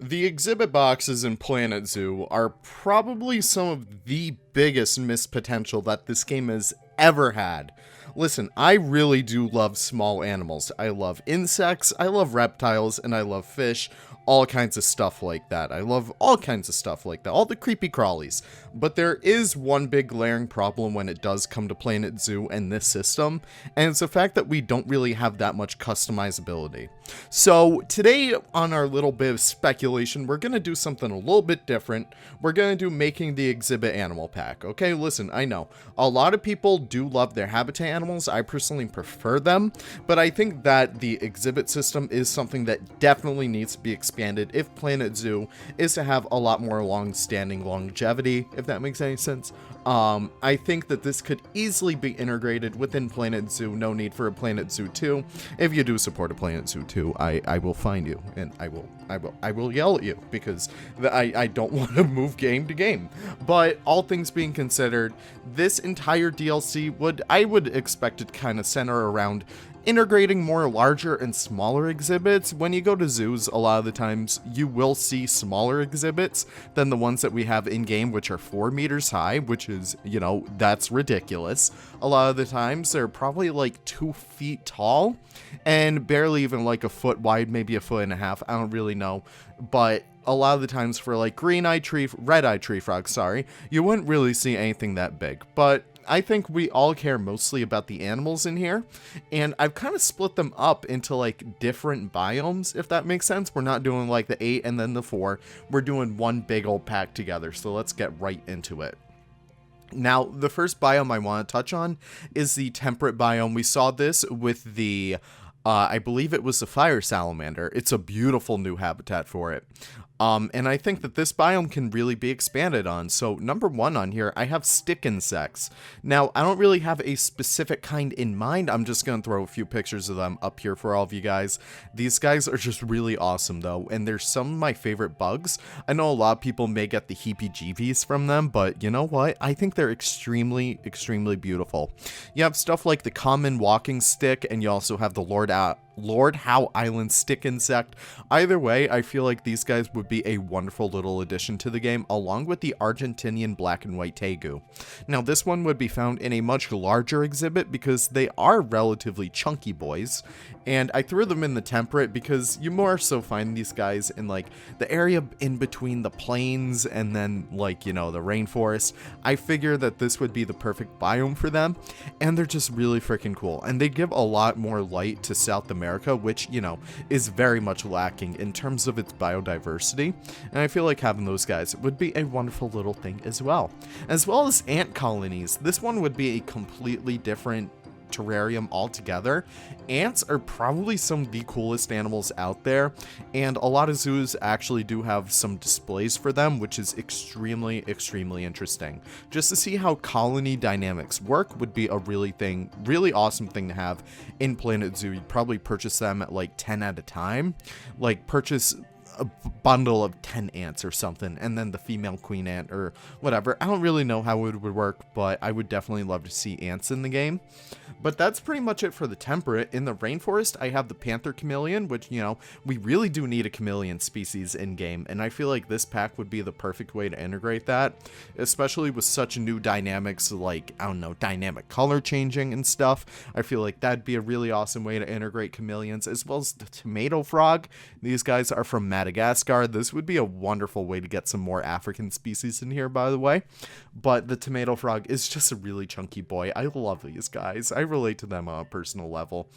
The exhibit boxes in Planet Zoo are probably some of the biggest missed potential that this game has ever had. Listen, I really do love small animals. I love insects, I love reptiles, and I love fish. All kinds of stuff like that. I love all kinds of stuff like that. All the creepy crawlies. But there is one big glaring problem when it does come to Planet Zoo and this system, and it's the fact that we don't really have that much customizability. So today on our little bit of speculation, we're going to do something a little bit different. We're going to do making the exhibit animal pack. Okay, listen, I know a lot of people do love their habitat animals. I personally prefer them, but I think that the exhibit system is something that definitely needs to be expanded if Planet Zoo is to have a lot more long-standing longevity, if that makes any sense. I think that this could easily be integrated within Planet Zoo. No need for a Planet Zoo 2. If you do support a Planet Zoo 2, I will find you and I will yell at you because I don't want to move game to game. But all things being considered, this entire DLC I would expect it kind of center around integrating more larger and smaller exhibits. When you go to zoos, a lot of the times you will see smaller exhibits than the ones that we have in game, which are 4 meters high, which is, that's ridiculous. A lot of the times they're probably like 2 feet tall and barely even like a foot wide, maybe a foot and a half. I don't really know, but a lot of the times for like red-eyed tree frog, you wouldn't really see anything that big. But I think we all care mostly about the animals in here, and I've kind of split them up into like different biomes, if that makes sense. We're not doing like the 8 and then the 4. We're doing one big old pack together, so let's get right into it. Now, the first biome I want to touch on is the temperate biome. We saw this with the I believe it was the fire salamander. It's a beautiful new habitat for it. And I think that this biome can really be expanded on. So number 1 on here, I have stick insects. Now, I don't really have a specific kind in mind. I'm just going to throw a few pictures of them up here for all of you guys. These guys are just really awesome though. And they're some of my favorite bugs. I know a lot of people may get the heebie-jeebies from them, but you know what? I think they're extremely, extremely beautiful. You have stuff like the common walking stick, and you also have the Lord Howe Island stick insect. Either way, I feel like these guys would be a wonderful little addition to the game, along with the Argentinian black and white tegu. Now, this one would be found in a much larger exhibit because they are relatively chunky boys, and I threw them in the temperate because you more so find these guys in like the area in between the plains and then like, the rainforest. I figure that this would be the perfect biome for them, and they're just really freaking cool, and they give a lot more light to South America, which, is very much lacking in terms of its biodiversity, and I feel like having those guys would be a wonderful little thing as well as ant colonies. This one would be a completely different terrarium altogether. Ants are probably some of the coolest animals out there, and a lot of zoos actually do have some displays for them, which is extremely, extremely interesting. Just to see how colony dynamics work would be a really awesome thing to have in Planet Zoo. You'd probably purchase them at like 10 at a time, like purchase a bundle of 10 ants or something, and then the female queen ant or whatever. I don't really know how it would work, but I would definitely love to see ants in the game. But that's pretty much it for the temperate. In the rainforest, I have the panther chameleon, which, we really do need a chameleon species in game, and I feel like this pack would be the perfect way to integrate that, especially with such new dynamics like, dynamic color changing and stuff. I feel like that'd be a really awesome way to integrate chameleons, as well as the tomato frog. These guys are from Madagascar. This would be a wonderful way to get some more African species in here, by the way. But the tomato frog is just a really chunky boy. I love these guys. I relate to them on a personal level.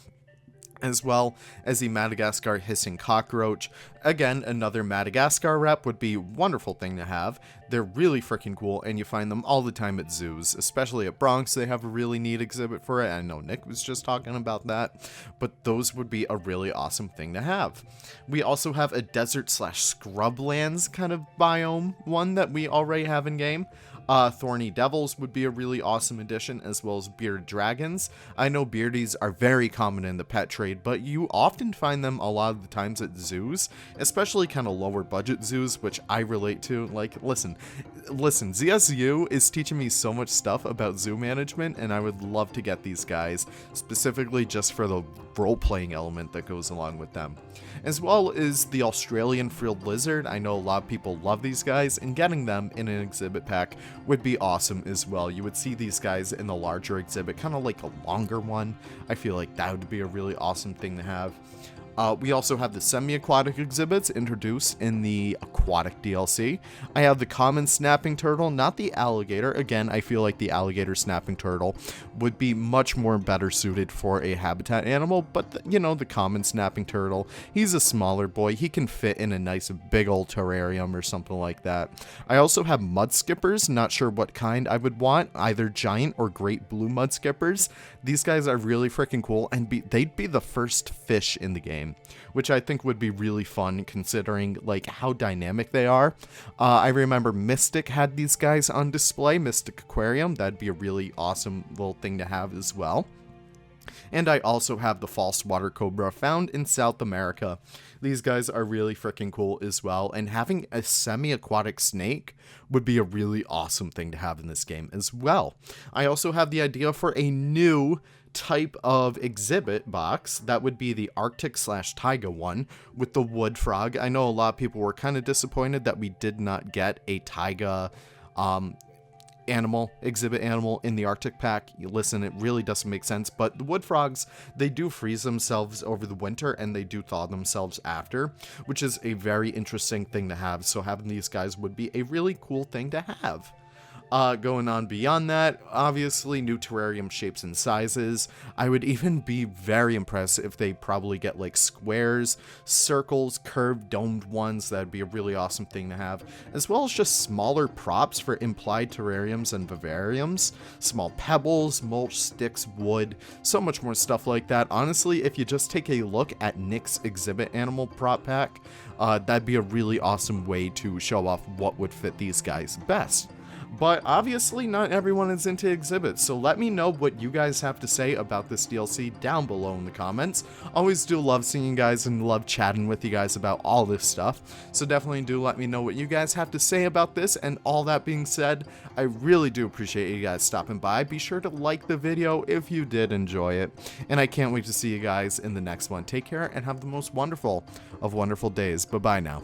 As well as the Madagascar hissing cockroach. Again, another Madagascar rep would be a wonderful thing to have. They're really freaking cool, and you find them all the time at zoos, especially at Bronx. They have a really neat exhibit for it. I know Nick was just talking about that, but those would be a really awesome thing to have. We also have a desert/scrublands kind of biome one that we already have in game. Thorny devils would be a really awesome addition, as well as bearded dragons. I know beardies are very common in the pet trade, but you often find them a lot of the times at zoos, especially kind of lower budget zoos, which I relate to. Like, listen, ZSU is teaching me so much stuff about zoo management, and I would love to get these guys, specifically just for the role-playing element that goes along with them. As well as the Australian frilled lizard. I know a lot of people love these guys, and getting them in an exhibit pack would be awesome as well. You would see these guys in the larger exhibit, kind of like a longer one. I feel like that would be a really awesome thing to have. We also have the semi-aquatic exhibits introduced in the aquatic DLC. I have the common snapping turtle, not the alligator. Again, I feel like the alligator snapping turtle would be much more better suited for a habitat animal, but the common snapping turtle, he's a smaller boy. He can fit in a nice big old terrarium or something like that. I also have mud skippers, not sure what kind I would want, either giant or great blue mud skippers. These guys are really freaking cool, and they'd be the first fish in the game, which I think would be really fun considering like how dynamic they are. I remember Mystic had these guys on display, Mystic Aquarium. That'd be a really awesome little thing to have as well. And I also have the false water cobra found in South America. These guys are really freaking cool as well, and having a semi-aquatic snake would be a really awesome thing to have in this game as well. I also have the idea for a new type of exhibit box that would be the Arctic/taiga one with the wood frog. I know a lot of people were kind of disappointed that we did not get a taiga exhibit animal in the Arctic pack. Listen, it really doesn't make sense, but the wood frogs, they do freeze themselves over the winter and they do thaw themselves after, which is a very interesting thing to have. So having these guys would be a really cool thing to have. Going on beyond that, obviously new terrarium shapes and sizes. I would even be very impressed if they probably get like squares, circles, curved, domed ones. That'd be a really awesome thing to have, as well as just smaller props for implied terrariums and vivariums, small pebbles, mulch, sticks, wood, so much more stuff like that. Honestly, if you just take a look at Nick's exhibit animal prop pack, that'd be a really awesome way to show off what would fit these guys best. But obviously not everyone is into exhibits, so let me know what you guys have to say about this DLC down below in the comments. Always do love seeing you guys and love chatting with you guys about all this stuff, so definitely do let me know what you guys have to say about this. And all that being said, I really do appreciate you guys stopping by. Be sure to like the video if you did enjoy it, and I can't wait to see you guys in the next one. Take care and have the most wonderful of wonderful days. Bye-bye now.